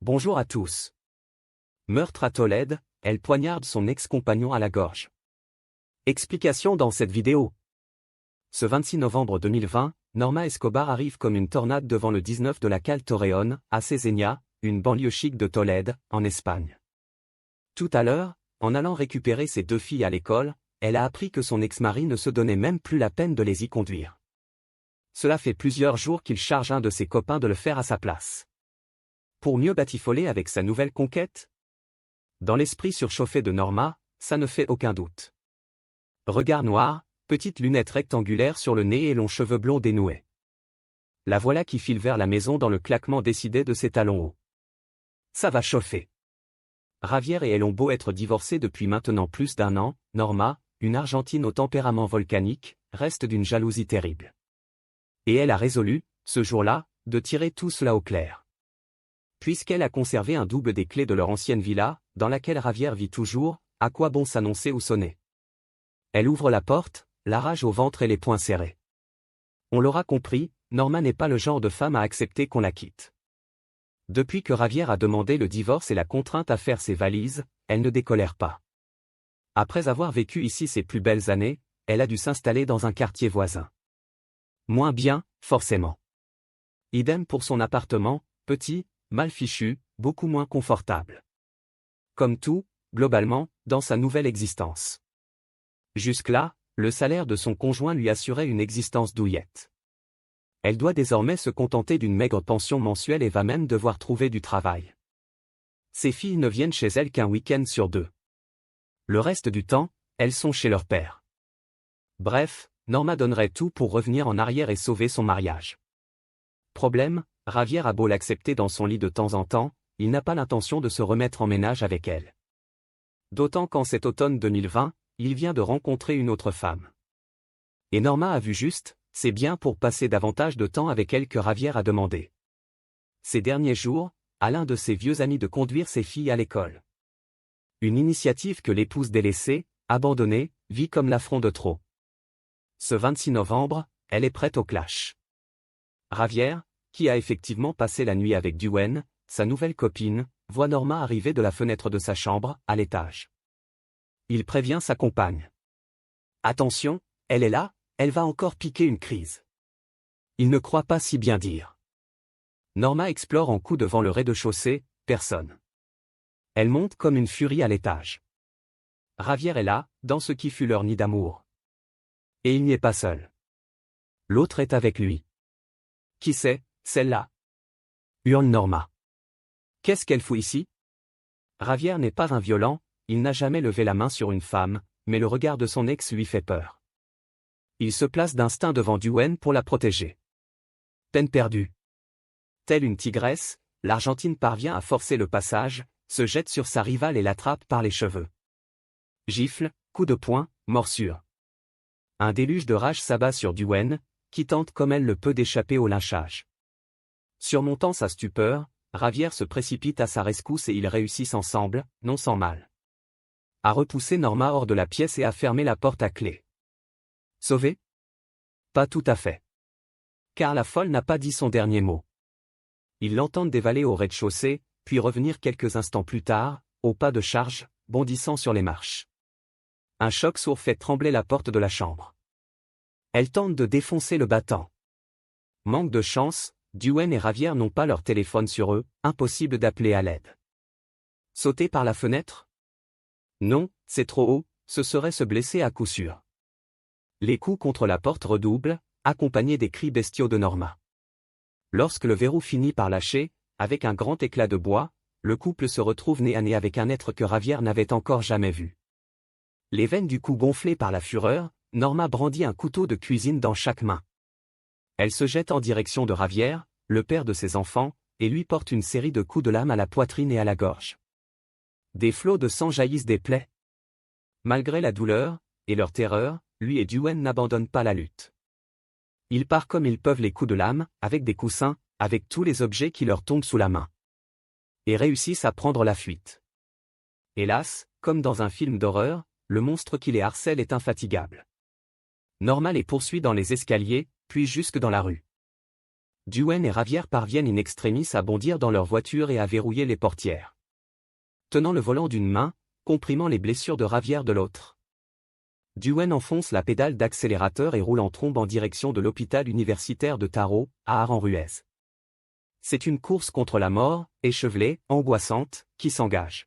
Bonjour à tous. Meurtre à Tolède, elle poignarde son ex-compagnon à la gorge. Explication dans cette vidéo. Ce 26 novembre 2020, Norma Escobar arrive comme une tornade devant le 19 de la calle Torreón, à Cesenia, une banlieue chic de Tolède, en Espagne. Tout à l'heure, en allant récupérer ses deux filles à l'école, elle a appris que son ex-mari ne se donnait même plus la peine de les y conduire. Cela fait plusieurs jours qu'il charge un de ses copains de le faire à sa place. Pour mieux batifoler avec sa nouvelle conquête? Dans l'esprit surchauffé de Norma, ça ne fait aucun doute. Regard noir, petites lunettes rectangulaires sur le nez et longs cheveux blonds dénoués. La voilà qui file vers la maison dans le claquement décidé de ses talons hauts. Ça va chauffer. Javier et elle ont beau être divorcés depuis maintenant plus d'un an, Norma, une Argentine au tempérament volcanique, reste d'une jalousie terrible. Et elle a résolu, ce jour-là, de tirer tout cela au clair. Puisqu'elle a conservé un double des clés de leur ancienne villa, dans laquelle Javier vit toujours, à quoi bon s'annoncer ou sonner? Elle ouvre la porte, la rage au ventre et les poings serrés. On l'aura compris, Norma n'est pas le genre de femme à accepter qu'on la quitte. Depuis que Javier a demandé le divorce et la contrainte à faire ses valises, elle ne décolère pas. Après avoir vécu ici ses plus belles années, elle a dû s'installer dans un quartier voisin. Moins bien, forcément. Idem pour son appartement, petit, mal fichu, beaucoup moins confortable. Comme tout, globalement, dans sa nouvelle existence. Jusque-là, le salaire de son conjoint lui assurait une existence douillette. Elle doit désormais se contenter d'une maigre pension mensuelle et va même devoir trouver du travail. Ses filles ne viennent chez elle qu'un week-end sur deux. Le reste du temps, elles sont chez leur père. Bref, Norma donnerait tout pour revenir en arrière et sauver son mariage. Problème, Javier a beau l'accepter dans son lit de temps en temps, il n'a pas l'intention de se remettre en ménage avec elle. D'autant qu'en cet automne 2020, il vient de rencontrer une autre femme. Et Norma a vu juste, c'est bien pour passer davantage de temps avec elle que Javier a demandé. Ces derniers jours, à l'un de ses vieux amis de conduire ses filles à l'école. Une initiative que l'épouse délaissée, abandonnée, vit comme l'affront de trop. Ce 26 novembre, elle est prête au clash. Javier, qui a effectivement passé la nuit avec Duane, sa nouvelle copine, voit Norma arriver de la fenêtre de sa chambre, à l'étage. Il prévient sa compagne. Attention, elle est là, elle va encore piquer une crise. Il ne croit pas si bien dire. Norma explore en coup devant le rez-de-chaussée, personne. Elle monte comme une furie à l'étage. Javier est là, dans ce qui fut leur nid d'amour. Et il n'y est pas seul. L'autre est avec lui. Qui c'est, celle-là? Hurle Norma. Qu'est-ce qu'elle fout ici? Javier n'est pas un violent, il n'a jamais levé la main sur une femme, mais le regard de son ex lui fait peur. Il se place d'instinct devant Duane pour la protéger. Peine perdue. Telle une tigresse, l'Argentine parvient à forcer le passage, se jette sur sa rivale et l'attrape par les cheveux. Gifle, coup de poing, morsure. Un déluge de rage s'abat sur Duane, qui tente comme elle le peut d'échapper au lynchage. Surmontant sa stupeur, Javier se précipite à sa rescousse et ils réussissent ensemble, non sans mal. À repousser Norma hors de la pièce et à fermer la porte à clé. Sauvé? Pas tout à fait. Car la folle n'a pas dit son dernier mot. Ils l'entendent dévaler au rez-de-chaussée, puis revenir quelques instants plus tard, au pas de charge, bondissant sur les marches. Un choc sourd fait trembler la porte de la chambre. Elle tente de défoncer le battant. Manque de chance, Duane et Javier n'ont pas leur téléphone sur eux, impossible d'appeler à l'aide. Sauter par la fenêtre? Non, c'est trop haut, ce serait se blesser à coup sûr. Les coups contre la porte redoublent, accompagnés des cris bestiaux de Norma. Lorsque le verrou finit par lâcher, avec un grand éclat de bois, le couple se retrouve nez à nez avec un être que Javier n'avait encore jamais vu. Les veines du cou gonflées par la fureur, Norma brandit un couteau de cuisine dans chaque main. Elle se jette en direction de Javier, le père de ses enfants, et lui porte une série de coups de lame à la poitrine et à la gorge. Des flots de sang jaillissent des plaies. Malgré la douleur, et leur terreur, lui et Duane n'abandonnent pas la lutte. Ils partent comme ils peuvent les coups de lame, avec des coussins, avec tous les objets qui leur tombent sous la main. Et réussissent à prendre la fuite. Hélas, comme dans un film d'horreur, le monstre qui les harcèle est infatigable. Norma les poursuit dans les escaliers, puis jusque dans la rue. Duane et Javier parviennent in extremis à bondir dans leur voiture et à verrouiller les portières. Tenant le volant d'une main, comprimant les blessures de Javier de l'autre. Duane enfonce la pédale d'accélérateur et roule en trombe en direction de l'hôpital universitaire de Taro, à Aranjuez. C'est une course contre la mort, échevelée, angoissante, qui s'engage.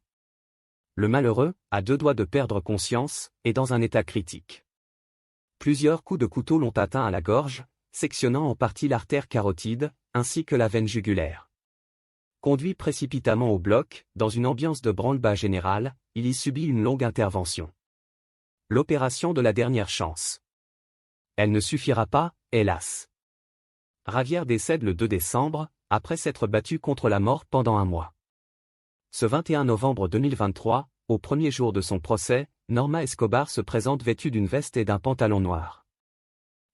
Le malheureux, à deux doigts de perdre conscience, est dans un état critique. Plusieurs coups de couteau l'ont atteint à la gorge, sectionnant en partie l'artère carotide, ainsi que la veine jugulaire. Conduit précipitamment au bloc, dans une ambiance de branle-bas général, il y subit une longue intervention. L'opération de la dernière chance. Elle ne suffira pas, hélas. Javier décède le 2 décembre, après s'être battu contre la mort pendant un mois. Ce 21 novembre 2023, au premier jour de son procès, Norma Escobar se présente vêtue d'une veste et d'un pantalon noir.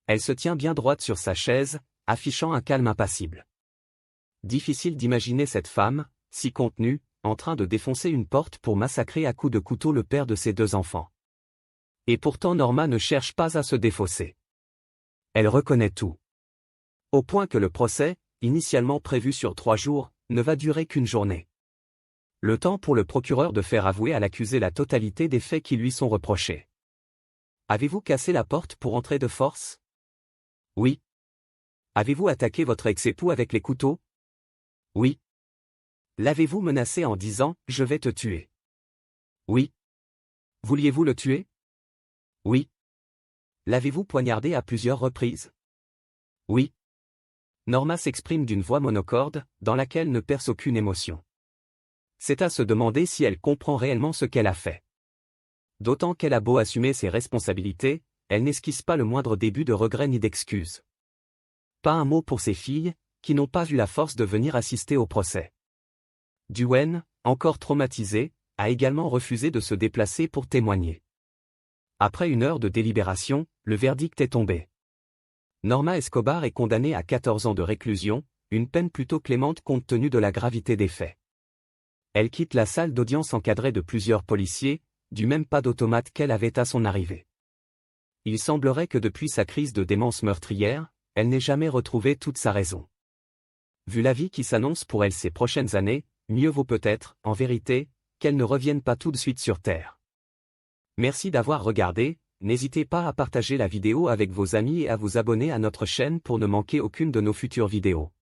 Elle se tient bien droite sur sa chaise, affichant un calme impassible. Difficile d'imaginer cette femme, si contenue, en train de défoncer une porte pour massacrer à coups de couteau le père de ses deux enfants. Et pourtant Norma ne cherche pas à se défausser. Elle reconnaît tout. Au point que le procès, initialement prévu sur 3 jours, ne va durer qu'une journée. Le temps pour le procureur de faire avouer à l'accusé la totalité des faits qui lui sont reprochés. Avez-vous cassé la porte pour entrer de force? Oui. Avez-vous attaqué votre ex-époux avec les couteaux? Oui. L'avez-vous menacé en disant « Je vais te tuer » ? Oui. Vouliez-vous le tuer? Oui. L'avez-vous poignardé à plusieurs reprises? Oui. Norma s'exprime d'une voix monocorde, dans laquelle ne perce aucune émotion. C'est à se demander si elle comprend réellement ce qu'elle a fait. D'autant qu'elle a beau assumer ses responsabilités, elle n'esquisse pas le moindre début de regret ni d'excuse. Pas un mot pour ses filles, qui n'ont pas eu la force de venir assister au procès. Duane, encore traumatisé, a également refusé de se déplacer pour témoigner. Après 1 heure de délibération, le verdict est tombé. Norma Escobar est condamnée à 14 ans de réclusion, une peine plutôt clémente compte tenu de la gravité des faits. Elle quitte la salle d'audience encadrée de plusieurs policiers, du même pas d'automate qu'elle avait à son arrivée. Il semblerait que depuis sa crise de démence meurtrière, elle n'ait jamais retrouvé toute sa raison. Vu la vie qui s'annonce pour elle ces prochaines années, mieux vaut peut-être, en vérité, qu'elle ne revienne pas tout de suite sur Terre. Merci d'avoir regardé, n'hésitez pas à partager la vidéo avec vos amis et à vous abonner à notre chaîne pour ne manquer aucune de nos futures vidéos.